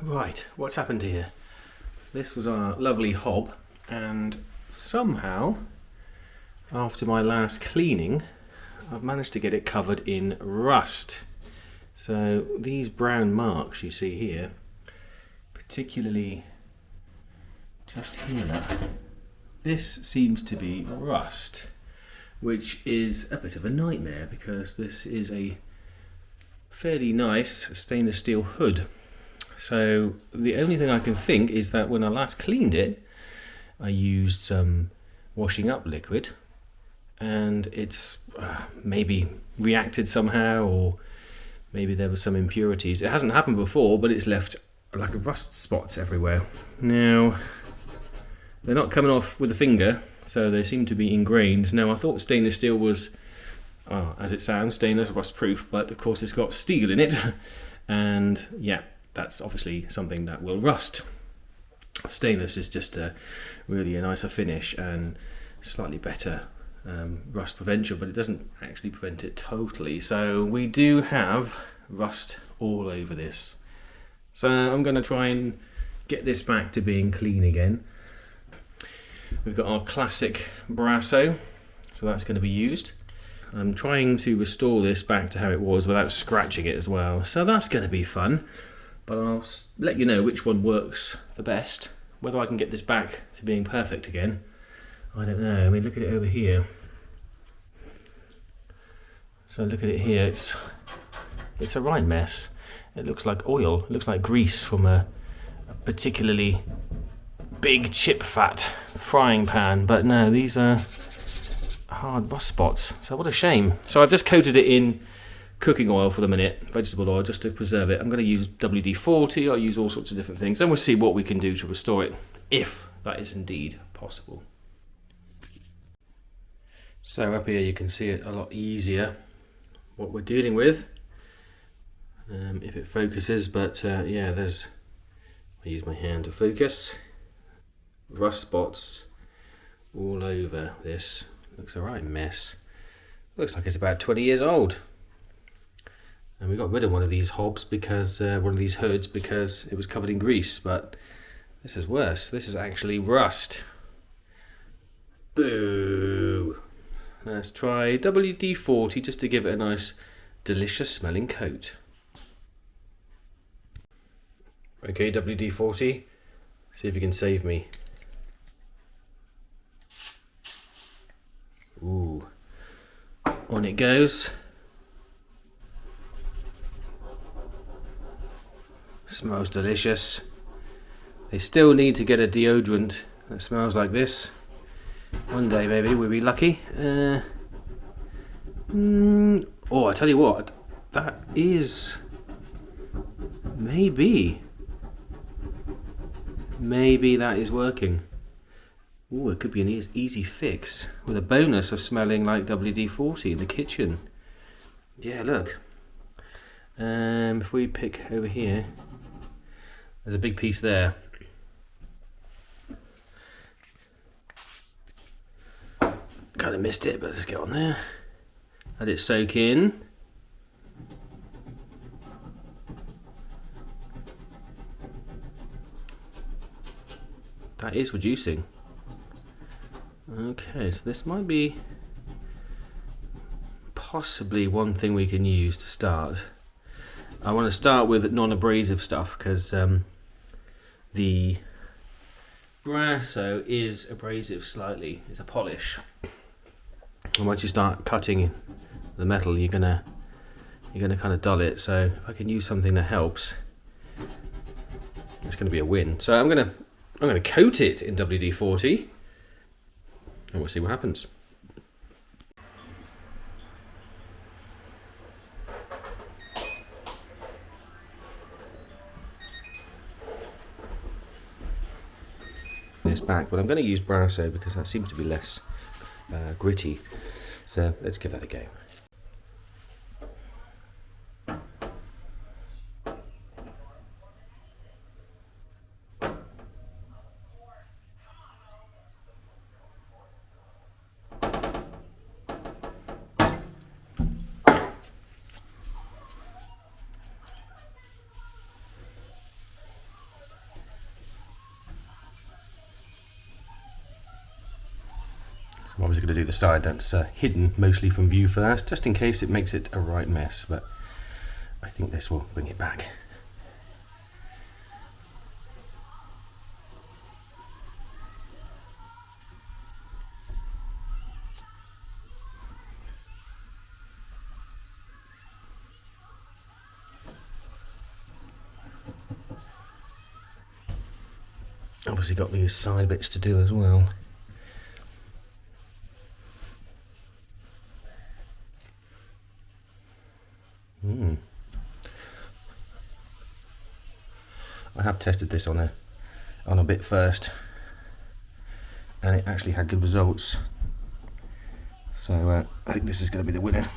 Right, what's happened here? This was our lovely hob, and somehow, after my last cleaning, I've managed to get it covered in rust. So these brown marks you see here, particularly just here, this seems to be rust, which is a bit of a nightmare because this is a fairly nice stainless steel hood. So the only thing I can think is that when I last cleaned it, I used some washing up liquid and it's maybe reacted somehow, or maybe there were some impurities. It hasn't happened before, but it's left like rust spots everywhere. Now, they're not coming off with a finger, so they seem to be ingrained. Now, I thought stainless steel was, as it sounds, stainless, rust proof, but of course it's got steel in it, and yeah, that's obviously something that will rust. Stainless is just really a nicer finish and slightly better rust prevention, but it doesn't actually prevent it totally. So we do have rust all over this. So I'm going to try and get this back to being clean again. We've got our classic Brasso, so that's going to be used. I'm trying to restore this back to how it was without scratching it as well, so that's going to be fun. But I'll let you know which one works the best. Whether I can get this back to being perfect again, I don't know. I mean, look at it over here. So look at it here, it's a right mess. It looks like oil, it looks like grease from a particularly big chip fat frying pan, but no, these are hard rust spots, so what a shame. So I've just coated it in cooking oil for the minute, vegetable oil, just to preserve it. I'm going to use WD-40, I'll use all sorts of different things, and we'll see what we can do to restore it, if that is indeed possible. So up here you can see it a lot easier, what we're dealing with, if it focuses, but yeah, I use my hand to focus. Rust spots all over this. Looks a right mess. Looks like it's about 20 years old. And we got rid of one of these hobs because one of these hoods because it was covered in grease, but this is worse. This is actually rust. Boo! Let's try WD-40 just to give it a nice, delicious smelling coat. Okay, WD-40, see if you can save me. Ooh, on it goes. Smells delicious. They still need to get a deodorant that smells like this. One day maybe we'll be lucky. Oh, I tell you what, that is maybe that is working. Ooh, it could be an easy fix with a bonus of smelling like WD-40 in the kitchen. Yeah, look. If we pick over here, there's a big piece there. Kind of missed it, but let's get on there. Let it soak in. That is reducing. Okay, so this might be possibly one thing we can use to start. I want to start with non-abrasive stuff because the Brasso is abrasive slightly. It's a polish. And once you start cutting the metal, you're gonna kind of dull it. So if I can use something that helps, it's going to be a win. So I'm gonna coat it in WD-40, and we'll see what happens. This back, but I'm going to use Brasso because that seems to be less gritty. So let's give that a go. I'm obviously going to do the side that's hidden mostly from view first, just in case it makes it a right mess, but I think this will bring it back. Obviously got these side bits to do as well. I have tested this on a bit first, and it actually had good results. So I think this is going to be the winner,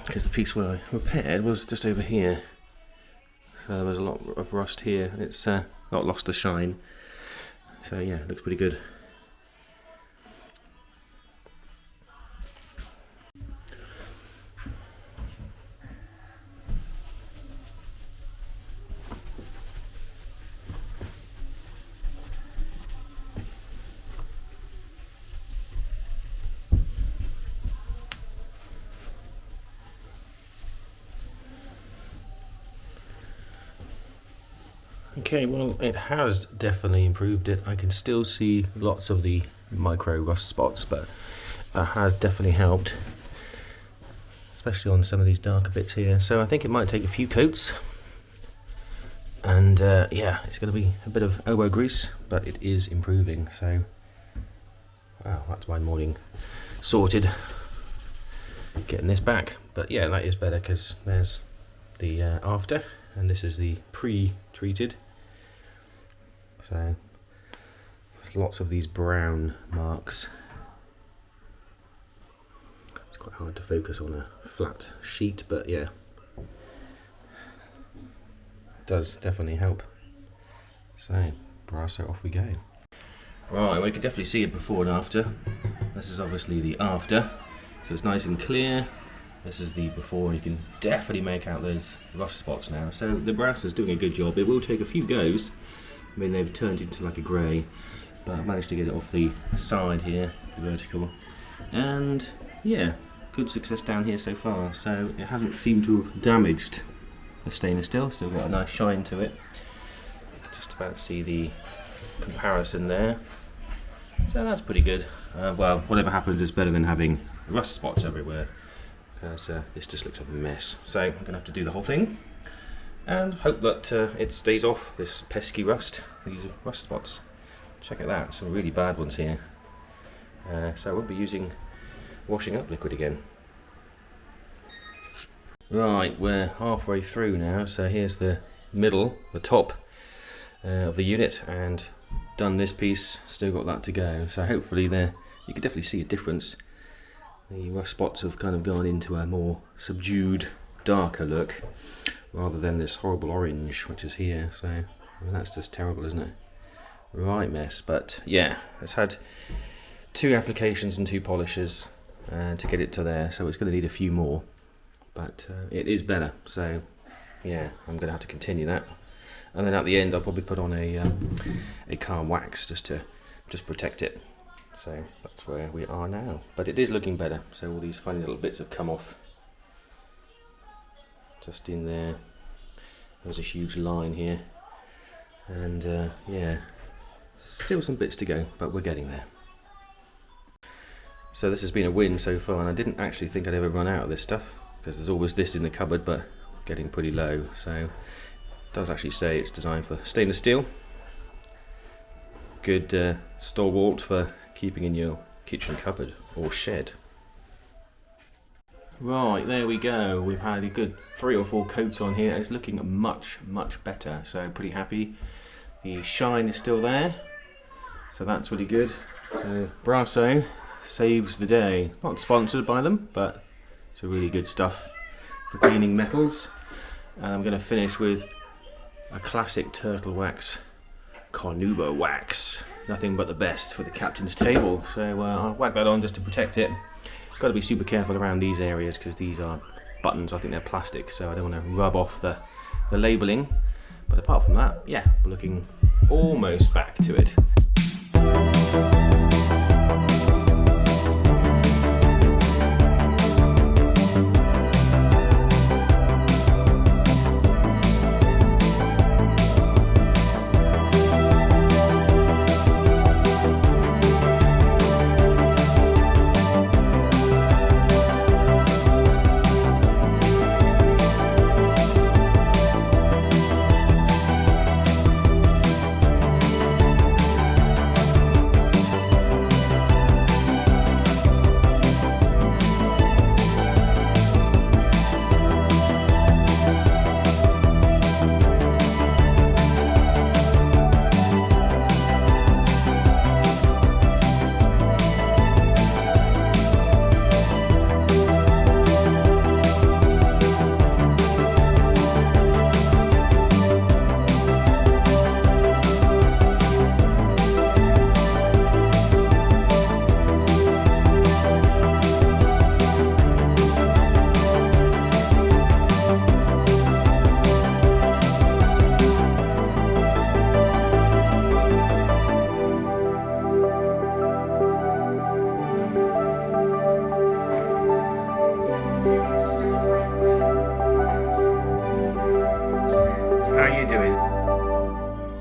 because the piece where I repaired was just over here. So there was a lot of rust here. It's not lost the shine. So yeah, it looks pretty good. Okay, well, it has definitely improved it. I can still see lots of the micro rust spots, but it has definitely helped, especially on some of these darker bits here. So I think it might take a few coats, and yeah, it's going to be a bit of elbow grease, but it is improving. So wow, that's my morning sorted, getting this back. But yeah, that is better, because there's the after, and this is the pre-treated. So there's lots of these brown marks. It's quite hard to focus on a flat sheet, but yeah, it does definitely help. So Brasso, off we go. Right, we can definitely see it before and after. This is obviously the after, so it's nice and clear. This is the before. You can definitely make out those rust spots now. So the Brasso's doing a good job. It will take a few goes. I mean, they've turned into like a grey, but I've managed to get it off the side here, the vertical, and yeah, good success down here so far. So it hasn't seemed to have damaged the stainless steel. Still got a nice shine to it. Just about see the comparison there. So that's pretty good. Well, whatever happens is better than having rust spots everywhere, because this just looks like a mess. So I'm going to have to do the whole thing and hope that it stays off this pesky rust, these rust spots. Check out that, some really bad ones here. So I won't be using washing up liquid again. Right, we're halfway through now, so here's the middle, the top of the unit, and done this piece, still got that to go. So hopefully there, you can definitely see a difference. The rust spots have kind of gone into a more subdued, darker look, rather than this horrible orange which is here. So I mean, that's just terrible, isn't it? Right mess. But yeah, it's had 2 applications and 2 polishes to get it to there, so it's going to need a few more, but it is better. So yeah, I'm going to have to continue that, and then at the end I'll probably put on a car wax just to protect it. So that's where we are now, but it is looking better. So all these funny little bits have come off. Just in there, there's a huge line here, and yeah, still some bits to go, but we're getting there. So this has been a win so far, and I didn't actually think I'd ever run out of this stuff, because there's always this in the cupboard, but getting pretty low. So it does actually say it's designed for stainless steel. Good stalwart for keeping in your kitchen cupboard or shed. Right, there we go. We've had a good 3 or 4 coats on here. It's looking much better, so pretty happy. The shine is still there, so that's really good. So Brasso saves the day. Not sponsored by them, but it's a really good stuff for cleaning metals. And I'm going to finish with a classic turtle wax, carnauba wax. Nothing but the best for the captain's table. So I'll whack that on just to protect it. Got to be super careful around these areas, because these are buttons. I think they're plastic, so I don't want to rub off the labelling. But apart from that, yeah, we're looking almost back to it.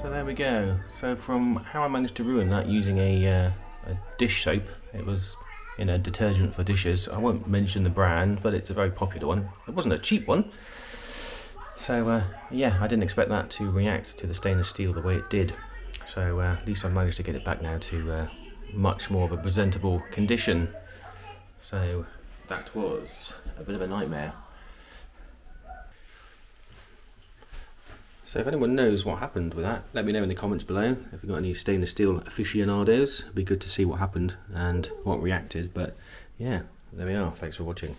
So there we go. So from how I managed to ruin that using a dish soap, it was in a detergent for dishes. I won't mention the brand, but it's a very popular one. It wasn't a cheap one. So yeah, I didn't expect that to react to the stainless steel the way it did. So at least I've managed to get it back now to much more of a presentable condition. So that was a bit of a nightmare. So if anyone knows what happened with that, let me know in the comments below. If you've got any stainless steel aficionados, it'd be good to see what happened and what reacted. But yeah, there we are. Thanks for watching.